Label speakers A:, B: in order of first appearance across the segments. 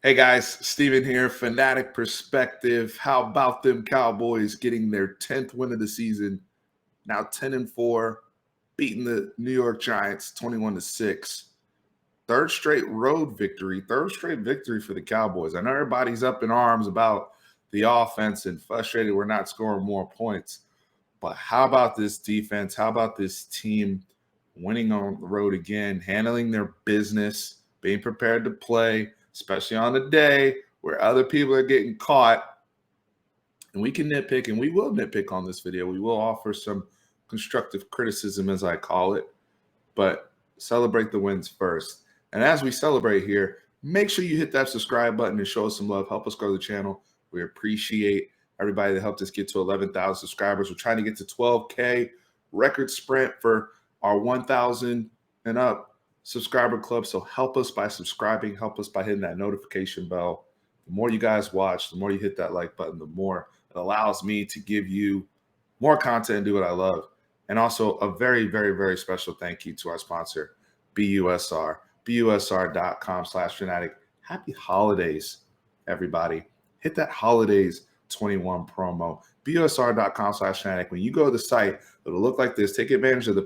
A: Hey guys, Steven here, Fanatic Perspective. How about them Cowboys getting their 10th win of the season? Now 10-4, beating the New York Giants 21-6. Third straight victory for the Cowboys. I know everybody's up in arms about the offense and frustrated we're not scoring more points. But how about this defense? How about this team winning on the road again, handling their business, being prepared to play, especially on the day where other people are getting caught? And we can nitpick, and we will nitpick on this video. We will offer some constructive criticism, as I call it, but celebrate the wins first. And as we celebrate here, make sure you hit that subscribe button and show us some love. Help us grow the channel. We appreciate everybody that helped us get to 11,000 subscribers. We're trying to get to 12K record sprint for our 1,000 and up subscriber club. So help us by subscribing. Help us by hitting that notification bell. The more you guys watch, the more you hit that like button, the more it allows me to give you more content and do what I love. And also a very, very, very special thank you to our sponsor, BUSR, BUSR.com/fanatic. Happy holidays, everybody. Hit that holidays 21 promo, BUSR.com/fanatic. When you go to the site, it'll look like this. Take advantage of the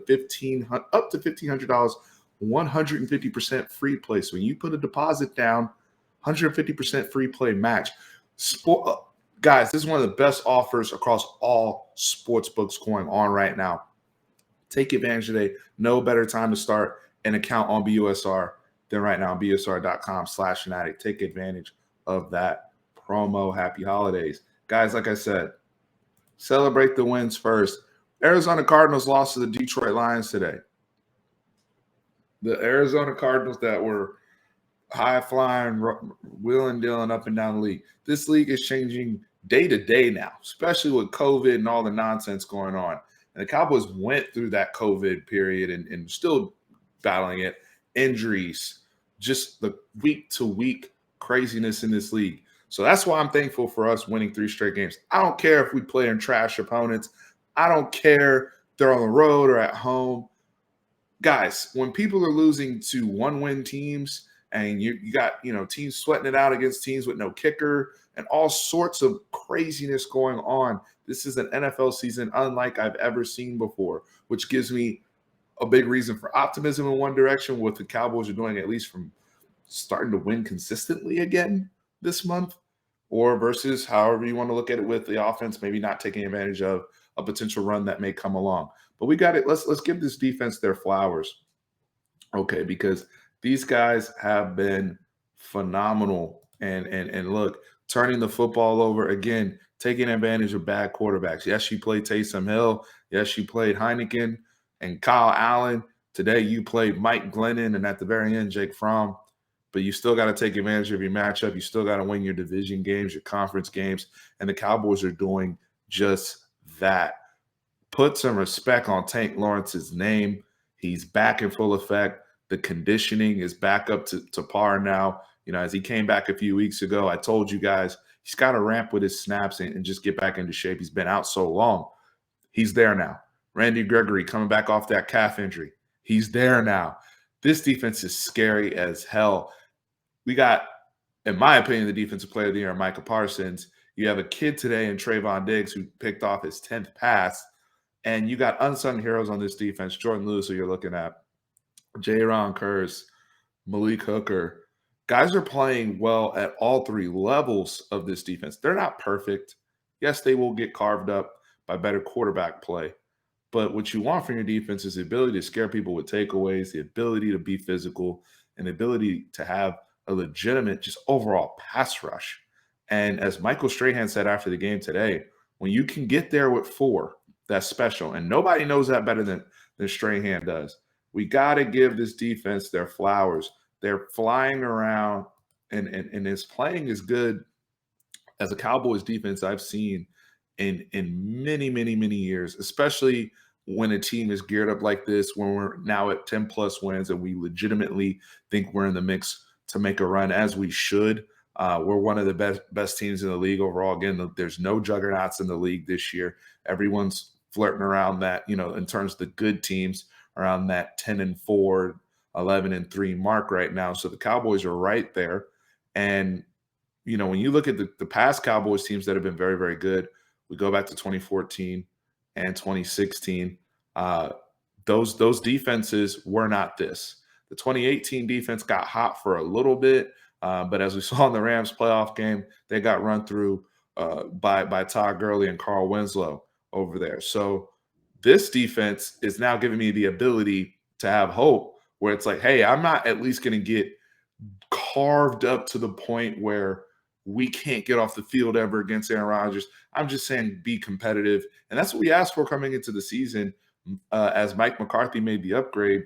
A: up to $1,500, 150% free play. So when you put a deposit down, 150% free play match. Guys, this is one of the best offers across all sports books going on right now. Take advantage today. No better time to start an account on BUSR than right now on BUSR.com/fanatic. Take advantage of that promo. Happy holidays. Guys, like I said, celebrate the wins first. Arizona Cardinals lost to the Detroit Lions today. The Arizona Cardinals that were high flying, wheeling, dealing up and down the league. This league is changing day to day now, especially with COVID and all the nonsense going on. And the Cowboys went through that COVID period and still battling it. Injuries, just the week to week craziness in this league. So that's why I'm thankful for us winning 3 straight games. I don't care if we play in trash opponents. I don't care if they're on the road or at home. Guys, when people are losing to 1-win teams, and you got teams sweating it out against teams with no kicker and all sorts of craziness going on. This is an NFL season unlike I've ever seen before, which gives me a big reason for optimism in one direction, what the Cowboys are doing, at least from starting to win consistently again this month, or versus however you want to look at it with the offense, maybe not taking advantage of a potential run that may come along. But we got it. Let's give this defense their flowers. Okay, because these guys have been phenomenal. And look, turning the football over again, taking advantage of bad quarterbacks. Yes, you played Taysom Hill. Yes, you played Heineken and Kyle Allen. Today you played Mike Glennon and at the very end, Jake Fromm. But you still got to take advantage of your matchup. You still got to win your division games, your conference games. And the Cowboys are doing just that. Put some respect on Tank Lawrence's name. He's back in full effect. The conditioning is back up to par now. As he came back a few weeks ago, I told you guys he's got to ramp with his snaps and just get back into shape. He's been out so long. He's there now. Randy Gregory coming back off that calf injury. He's there now. This defense is scary as hell. We got, in my opinion, the defensive player of the year, Micah Parsons. You have a kid today in Trayvon Diggs who picked off his 10th pass. And you got unsung heroes on this defense. Jordan Lewis, who you're looking at. J-Ron Curse, Malik Hooker. Guys are playing well at all 3 levels of this defense. They're not perfect. Yes, they will get carved up by better quarterback play. But what you want from your defense is the ability to scare people with takeaways, the ability to be physical, and the ability to have a legitimate just overall pass rush. And as Michael Strahan said after the game today, when you can get there with 4, that's special. And nobody knows that better than Strahan does. We got to give this defense their flowers. They're flying around, and his playing is good as a Cowboys defense I've seen in many, many, many years, especially when a team is geared up like this, when we're now at 10-plus wins and we legitimately think we're in the mix to make a run, as we should. We're one of the best teams in the league overall. Again, there's no juggernauts in the league this year. Everyone's flirting around that, in terms of the good teams, around that 10-4, 11-3 mark right now. So the Cowboys are right there. And, when you look at the past Cowboys teams that have been very, very good, we go back to 2014 and 2016. Uh, those defenses were not this. The 2018 defense got hot for a little bit, but as we saw in the Rams playoff game, they got run through by Todd Gurley and Carl Winslow over there. So this defense is now giving me the ability to have hope where it's like, hey, I'm not at least going to get carved up to the point where we can't get off the field ever against Aaron Rodgers. I'm just saying be competitive. And that's what we asked for coming into the season as Mike McCarthy made the upgrade.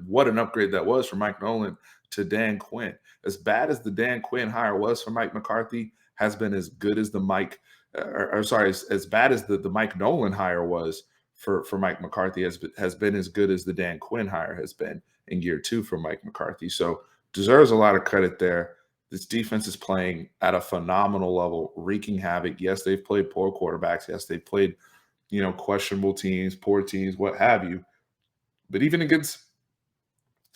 A: What an upgrade that was from Mike Nolan to Dan Quinn. As bad as the Dan Quinn hire was for Mike McCarthy, has been as good as the Mike, or sorry, as bad as the Mike Nolan hire was for Mike McCarthy, has been as good as the Dan Quinn hire has been in year 2 for Mike McCarthy. So deserves a lot of credit there. This defense is playing at a phenomenal level, wreaking havoc. Yes, they've played poor quarterbacks. Yes, they've played, questionable teams, poor teams, what have you. But even against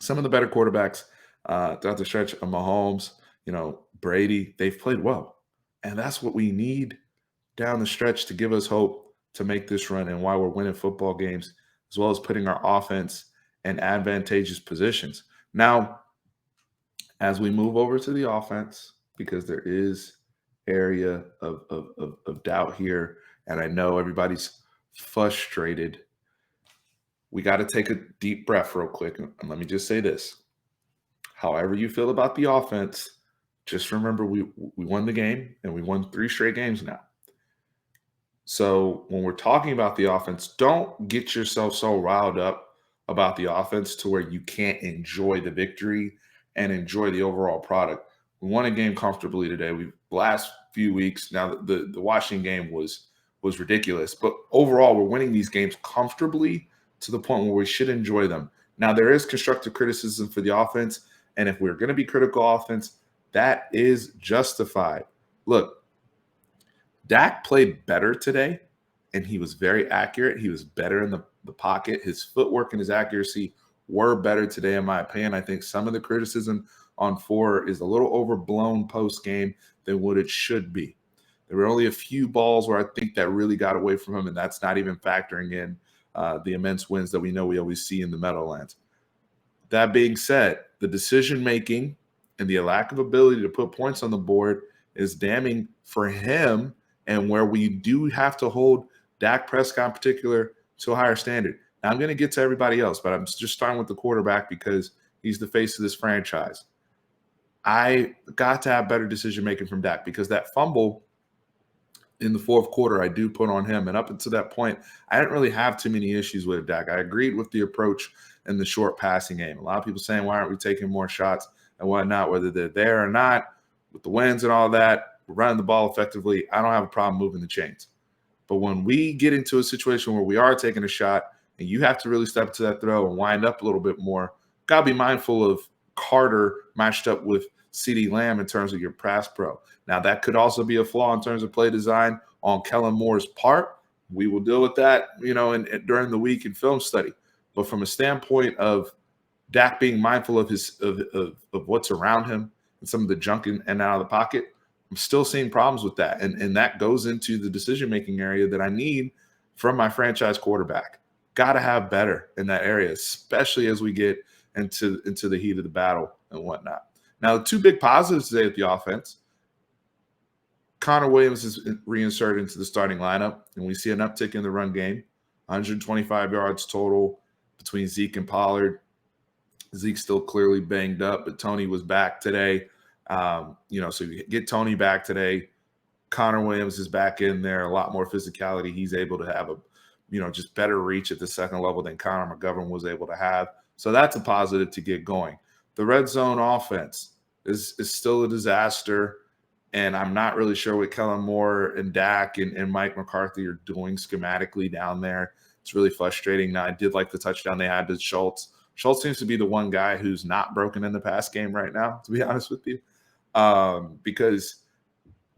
A: some of the better quarterbacks throughout the stretch of Mahomes, Brady, they've played well. And that's what we need down the stretch to give us hope to make this run and why we're winning football games, as well as putting our offense in advantageous positions. Now, as we move over to the offense, because there is area of doubt here, and I know everybody's frustrated, we got to take a deep breath real quick. And let me just say this. However you feel about the offense, just remember we won the game, and we won 3 straight games now. So when we're talking about the offense, don't get yourself so riled up about the offense to where you can't enjoy the victory and enjoy the overall product. We won a game comfortably today. Last few weeks, now the Washington game was ridiculous, but overall we're winning these games comfortably to the point where we should enjoy them. Now there is constructive criticism for the offense, and if we're going to be critical offense, that is justified. Look, Dak played better today, and he was very accurate. He was better in the pocket. His footwork and his accuracy were better today, in my opinion. I think some of the criticism on 4 is a little overblown post-game than what it should be. There were only a few balls where I think that really got away from him, and that's not even factoring in the immense wins that we know we always see in the Meadowlands. That being said, the decision-making and the lack of ability to put points on the board is damning for him, and where we do have to hold Dak Prescott in particular to a higher standard. Now, I'm going to get to everybody else, but I'm just starting with the quarterback because he's the face of this franchise. I got to have better decision-making from Dak because that fumble in the 4th quarter, I do put on him. And up until that point, I didn't really have too many issues with Dak. I agreed with the approach in the short passing game. A lot of people saying, why aren't we taking more shots and whatnot, whether they're there or not, with the wins and all that, we're running the ball effectively. I don't have a problem moving the chains. But when we get into a situation where we are taking a shot and you have to really step into that throw and wind up a little bit more, got to be mindful of Carter matched up with CeeDee Lamb in terms of your pass pro. Now, that could also be a flaw in terms of play design on Kellen Moore's part. We will deal with that, during the week in film study. But from a standpoint of Dak being mindful of of what's around him and some of the junk in and out of the pocket, I'm still seeing problems with that. And that goes into the decision-making area that I need from my franchise quarterback. Got to have better in that area, especially as we get into the heat of the battle and whatnot. Now, the 2 big positives today with the offense, Connor Williams is reinserted into the starting lineup, and we see an uptick in the run game, 125 yards total between Zeke and Pollard. Zeke's still clearly banged up, but Tony was back today. So you get Tony back today. Connor Williams is back in there, a lot more physicality. He's able to have just better reach at the second level than Connor McGovern was able to have. So that's a positive to get going. The red zone offense is still a disaster, and I'm not really sure what Kellen Moore and Dak and Mike McCarthy are doing schematically down there. It's really frustrating. Now, I did like the touchdown they had to Schultz. Schultz seems to be the one guy who's not broken in the pass game right now, to be honest with you, because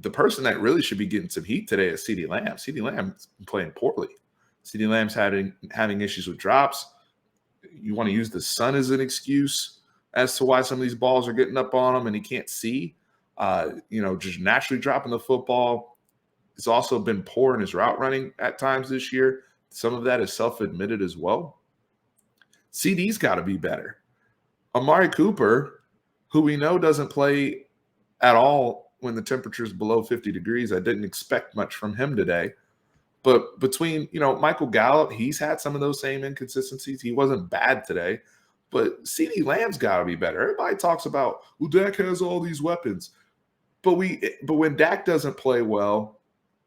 A: the person that really should be getting some heat today is CeeDee Lamb. CeeDee Lamb's been playing poorly. CeeDee Lamb's having issues with drops. You want to use the sun as an excuse as to why some of these balls are getting up on him and he can't see. Just naturally dropping the football. He's also been poor in his route running at times this year. Some of that is self-admitted as well. CD's got to be better. Amari Cooper, who we know doesn't play at all when the temperature is below 50 degrees. I didn't expect much from him today. But between, Michael Gallup, he's had some of those same inconsistencies. He wasn't bad today. But CeeDee Lamb's got to be better. Everybody talks about, well, Dak has all these weapons. But when Dak doesn't play well,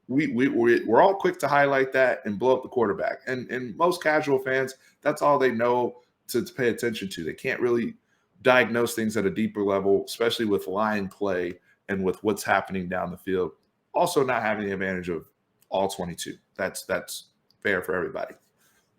A: we're all quick to highlight that and blow up the quarterback. And most casual fans, that's all they know to pay attention to. They can't really diagnose things at a deeper level, especially with line play and with what's happening down the field. Also not having the advantage of all 22. That's fair for everybody.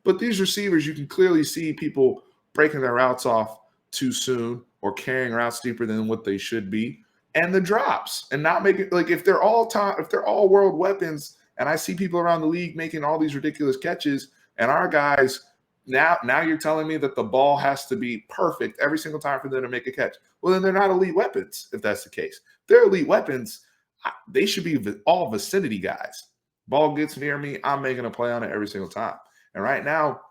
A: But these receivers, you can clearly see people breaking their routes off too soon or carrying routes deeper than what they should be. And the drops and not making, like, if they're all world weapons, and I see people around the league making all these ridiculous catches, and our guys now you're telling me that the ball has to be perfect every single time for them to make a catch. Well, then they're not elite weapons if that's the case. If they're elite weapons, they should be all vicinity guys. Ball gets near me, I'm making a play on it every single time. And right now,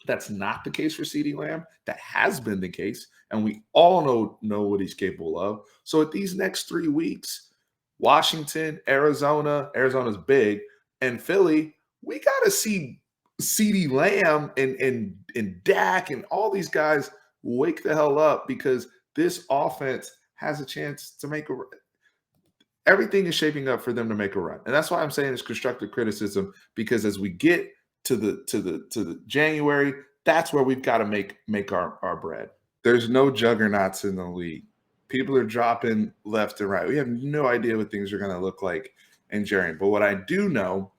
A: that's not the case for CeeDee Lamb. That has been the case, and we all know what he's capable of. So at these next 3 weeks, Washington, Arizona's big, and Philly, we got to see CeeDee Lamb and Dak and all these guys wake the hell up, because this offense has a chance to make a run. Everything is shaping up for them to make a run. And that's why I'm saying it's constructive criticism, because as we get to the January, that's where we've got to make our bread. There's no juggernauts in the league. People are dropping left and right. We have no idea what things are going to look like in January. But what I do know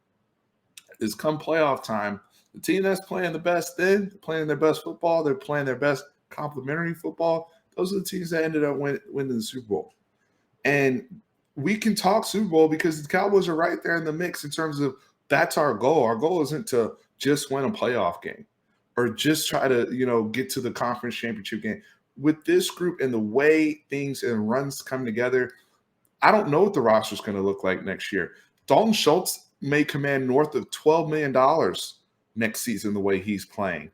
A: is come playoff time, the team that's playing the best playing their best football, they're playing their best complementary football, those are the teams that ended up winning the Super Bowl. And we can talk Super Bowl because the Cowboys are right there in the mix in terms of that's our goal. Our goal isn't to just win a playoff game or just try to, get to the conference championship game. With this group and the way things and runs come together, I don't know what the roster is going to look like next year. Dalton Schultz may command north of $12 million next season the way he's playing.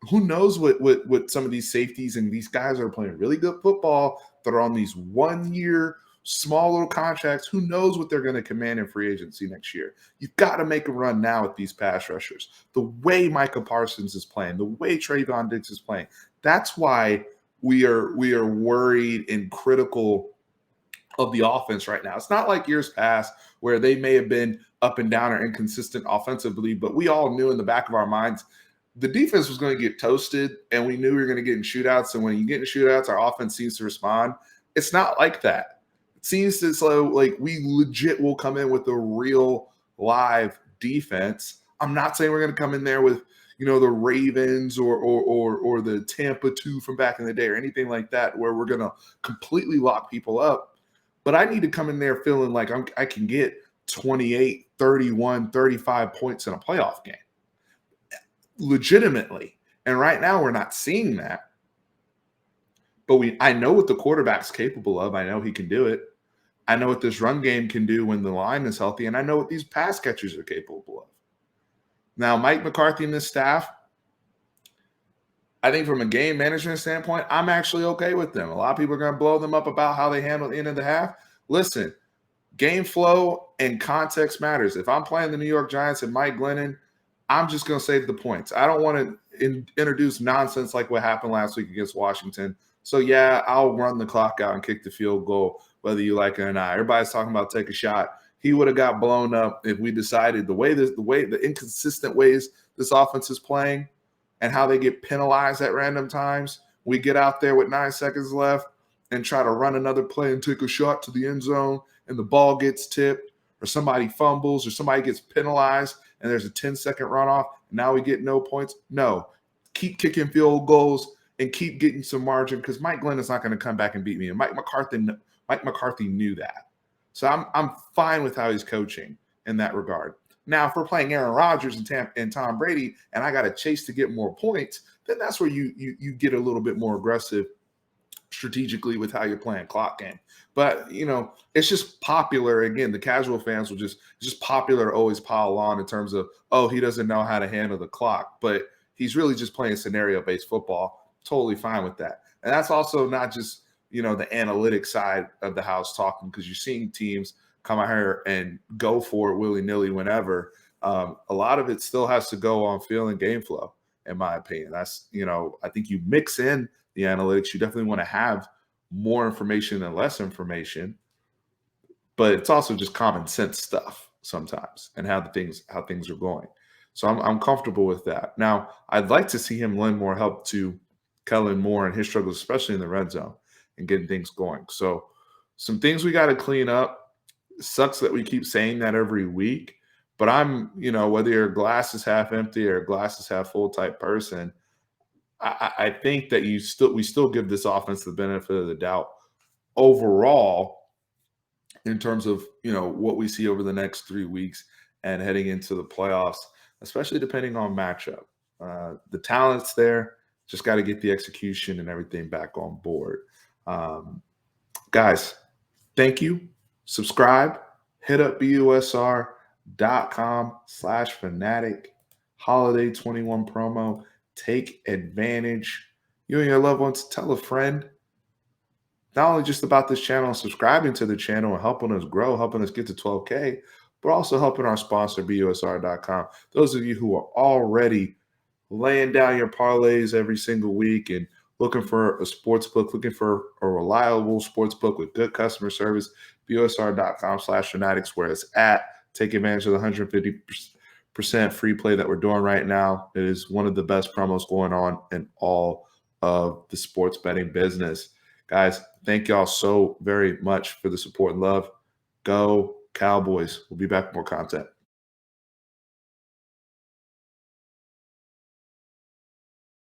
A: Who knows what some of these safeties and these guys that are playing really good football that are on these 1 year small little contracts, who knows what they're going to command in free agency next year. You've got to make a run now with these pass rushers. The way Micah Parsons is playing, the way Trayvon Diggs is playing, that's why we are worried and critical of the offense right now. It's not like years past where they may have been up and down or inconsistent offensively, but we all knew in the back of our minds the defense was going to get toasted, and we knew we were going to get in shootouts. And when you get in shootouts, our offense seems to respond. It's not like that. It seems to like we legit will come in with a real live defense. I'm not saying we're going to come in there with, the Ravens or the Tampa 2 from back in the day or anything like that, where we're going to completely lock people up. But I need to come in there feeling like I can get 28, 31, 35 points in a playoff game. Legitimately. And right now we're not seeing that. But I know what the quarterback's capable of. I know he can do it. I know what this run game can do when the line is healthy, and I know what these pass catchers are capable of. Now, Mike McCarthy and this staff, I think from a game management standpoint, I'm actually okay with them. A lot of people are going to blow them up about how they handle the end of the half. Listen, game flow and context matters. If I'm playing the New York Giants and Mike Glennon, I'm just going to save the points. I don't want to introduce nonsense like what happened last week against Washington. So, yeah, I'll run the clock out and kick the field goal, whether you like it or not. Everybody's talking about take a shot. He would have got blown up if we decided the inconsistent ways this offense is playing and how they get penalized at random times. We get out there with 9 seconds left and try to run another play and take a shot to the end zone, and the ball gets tipped or somebody fumbles or somebody gets penalized and there's a 10-second runoff, and now we get no points. No, keep kicking field goals and keep getting some margin, because Mike Glenn is not going to come back and beat me. And Mike McCarthy knew that. So I'm fine with how he's coaching in that regard. Now, if we're playing Aaron Rodgers and Tom Brady, and I got to chase to get more points, then that's where you get a little bit more aggressive strategically with how you're playing clock game. But it's just popular. Again, the casual fans will just popular to always pile on in terms of, oh, he doesn't know how to handle the clock, but he's really just playing scenario-based football. Totally fine with that. And that's also not just the analytic side of the house talking, because you're seeing teams come out here and go for it willy-nilly whenever. A lot of it still has to go on feel and game flow, in my opinion. That's, I think you mix in the analytics. You definitely want to have more information than less information, but it's also just common sense stuff sometimes, and how things are going. So I'm comfortable with that. Now, I'd like to see him lend more help to Kellen Moore and his struggles, especially in the red zone and getting things going. So some things we got to clean up. It sucks that we keep saying that every week, but I'm, whether your glass is half empty or glass is half full type person, I think that we still give this offense the benefit of the doubt overall, in terms of what we see over the next 3 weeks and heading into the playoffs, especially depending on matchup. The talent's there, just got to get the execution and everything back on board. Guys, thank you. Subscribe. Hit up busr.com/fanatic. Holiday 21 promo. Take advantage. You and your loved ones, tell a friend. Not only just about this channel and subscribing to the channel and helping us grow, helping us get to 12K, but also helping our sponsor, busr.com. Those of you who are already laying down your parlays every single week and looking for a sports book, looking for a reliable sports book with good customer service, busr.com/fanatics, where it's at. Take advantage of the 150% free play that we're doing right now. It is one of the best promos going on in all of the sports betting business. Guys, thank y'all so very much for the support and love. Go Cowboys. We'll be back with more content.